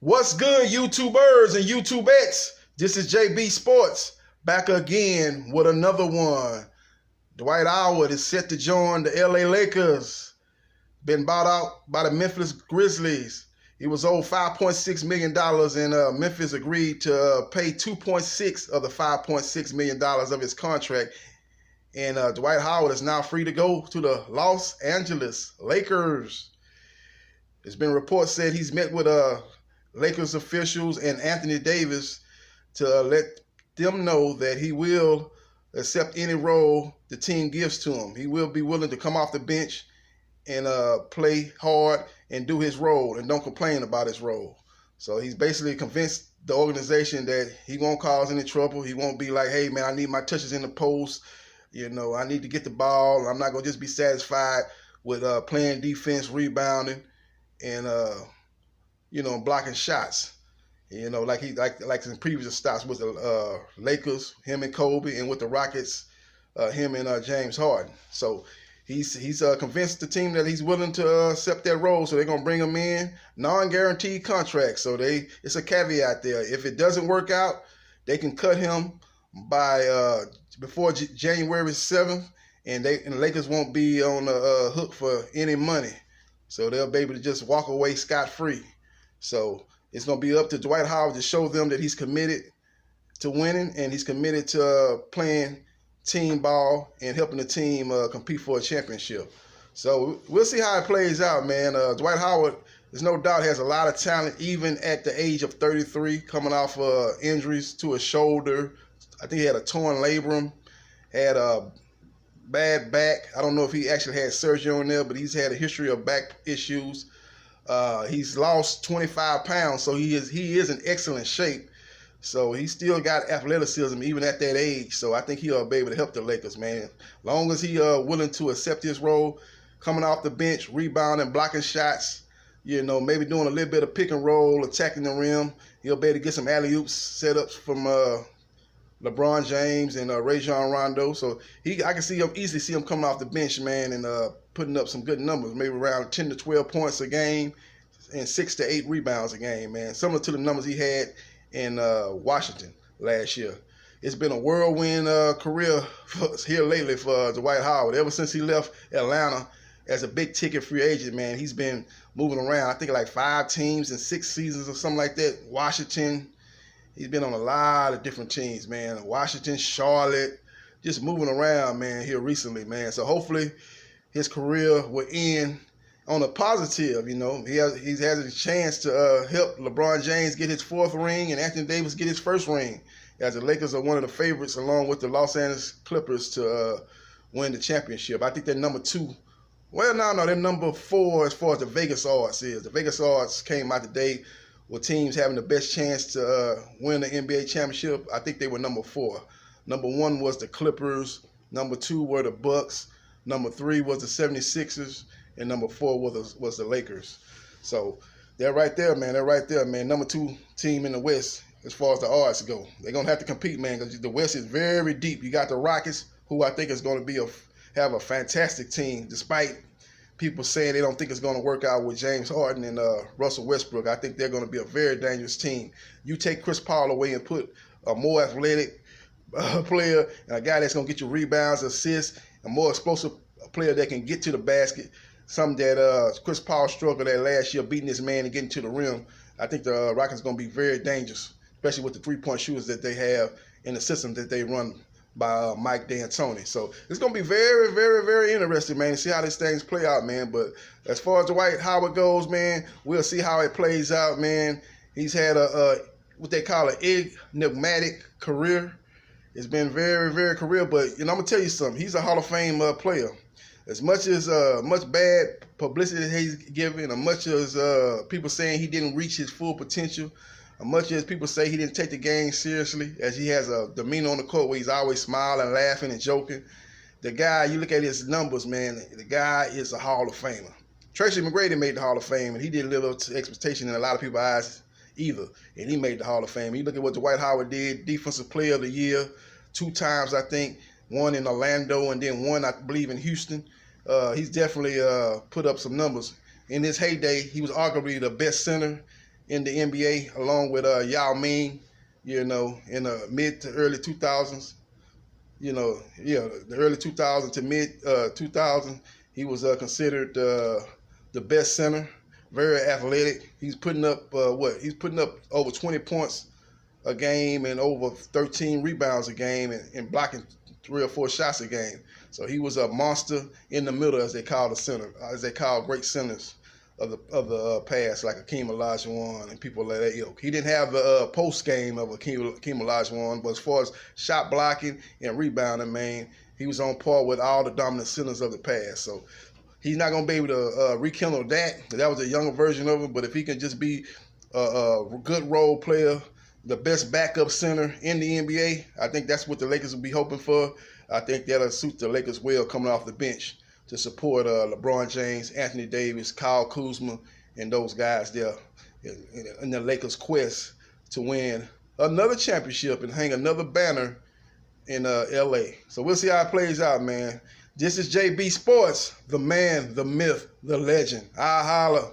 What's good, YouTubers and YouTubettes? This is JB Sports back again with another one. Dwight Howard is set to join the LA Lakers. Been bought out by the Memphis Grizzlies. He was owed $5.6 million and Memphis agreed to pay $2.6 of the $5.6 million of his contract. And Dwight Howard is now free to go to the Los Angeles Lakers. There's been reports said he's met with Lakers officials and Anthony Davis to let them know that he will accept any role the team gives to him. He will be willing to come off the bench and play hard and do his role and don't complain about his role. So he's basically convinced the organization that he won't cause any trouble. He won't be like, hey, man, I need my touches in the post. You know, I need to get the ball. I'm not going to just be satisfied with playing defense, rebounding, and blocking shots. You know, like in previous stops with the Lakers, him and Kobe, and with the Rockets, him and James Harden. So he's convinced the team that he's willing to accept that role. So they're gonna bring him in, non-guaranteed contract. So it's a caveat there. If it doesn't work out, they can cut him by before January 7th, and the Lakers won't be on the hook for any money. So they'll be able to just walk away scot-free. So it's going to be up to Dwight Howard to show them that he's committed to winning and he's committed to playing team ball and helping the team compete for a championship. So we'll see how it plays out, man. Dwight Howard, there's no doubt, has a lot of talent, even at the age of 33, coming off injuries to his shoulder. I think he had a torn labrum, had a bad back. I don't know if he actually had surgery on there, but he's had a history of back issues. He's lost 25 pounds, so he is in excellent shape. So he still got athleticism even at that age. So I think he'll be able to help the Lakers, man. Long as he willing to accept his role, coming off the bench, rebounding, blocking shots, maybe doing a little bit of pick and roll, attacking the rim. He'll be able to get some alley-oops setups from LeBron James and Rajon Rondo. So I can easily see him coming off the bench, man, and putting up some good numbers, maybe around 10 to 12 points a game and 6 to 8 rebounds a game, man. Similar to the numbers he had in Washington last year. It's been a whirlwind career here lately for Dwight Howard. Ever since he left Atlanta as a big-ticket free agent, man, he's been moving around. I think like 5 teams in 6 seasons or something like that. Washington. He's been on a lot of different teams, man. Washington, Charlotte, just moving around, man, here recently, man. So hopefully his career will end on a positive, He has a chance to help LeBron James get his 4th ring and Anthony Davis get his 1st ring, as the Lakers are one of the favorites along with the Los Angeles Clippers to win the championship. I think they're number 2. Well, no, they're number 4 as far as the Vegas odds is. The Vegas odds came out today with teams having the best chance to win the NBA championship. I think they were number 4. Number 1 was the Clippers. Number 2 were the Bucks. Number 3 was the 76ers. And number 4 was the Lakers. So they're right there, man. They're right there, man. Number 2 team in the West as far as the odds go. They're going to have to compete, man, because the West is very deep. You got the Rockets, who I think is going to have a fantastic team, despite people saying they don't think it's going to work out with James Harden and Russell Westbrook. I think they're going to be a very dangerous team. You take Chris Paul away and put a more athletic player and a guy that's going to get you rebounds, assists, a more explosive player that can get to the basket, something that Chris Paul struggled at last year, beating this man and getting to the rim. I think the Rockets are going to be very dangerous, especially with the three-point shooters that they have in the system that they run by Mike D'Antoni. So it's going to be very, very, very interesting, man, to see how these things play out, man. But as far as Dwight Howard goes, man, we'll see how it plays out, man. He's had what they call an enigmatic career. It's been very, very career. But, I'm going to tell you something. He's a Hall of Fame player. As much as much bad publicity he's given, as much as people saying he didn't reach his full potential, as much as people say he didn't take the game seriously, as he has a demeanor on the court where he's always smiling, laughing, and joking, the guy, you look at his numbers, man, the guy is a Hall of Famer. Tracy McGrady made the Hall of Fame, and he didn't live up to expectation in a lot of people's eyes either, and he made the Hall of Fame. You look at what Dwight Howard did, Defensive Player of the Year, 2 times, I think, one in Orlando and then one, I believe, in Houston. He's definitely put up some numbers. In his heyday, he was arguably the best center in the NBA, along with Yao Ming, in the mid to early 2000s. The early 2000s to mid 2000s, he was considered the best center. Very athletic. He's putting up He's putting up over 20 points a game and over 13 rebounds a game and blocking 3 or 4 shots a game. So he was a monster in the middle, as they call the center, as they call great centers of the past, like Akeem Olajuwon and people like that ilk. He didn't have the post game of Akeem Olajuwon, but as far as shot blocking and rebounding, man, he was on par with all the dominant centers of the past. So he's not going to be able to rekindle that. That was a younger version of him, but if he can just be a good role player, the best backup center in the NBA, I think that's what the Lakers will be hoping for. I think that'll suit the Lakers well coming off the bench to support LeBron James, Anthony Davis, Kyle Kuzma, and those guys there in the Lakers' quest to win another championship and hang another banner in L.A. So we'll see how it plays out, man. This is JB Sports, the man, the myth, the legend. I holla.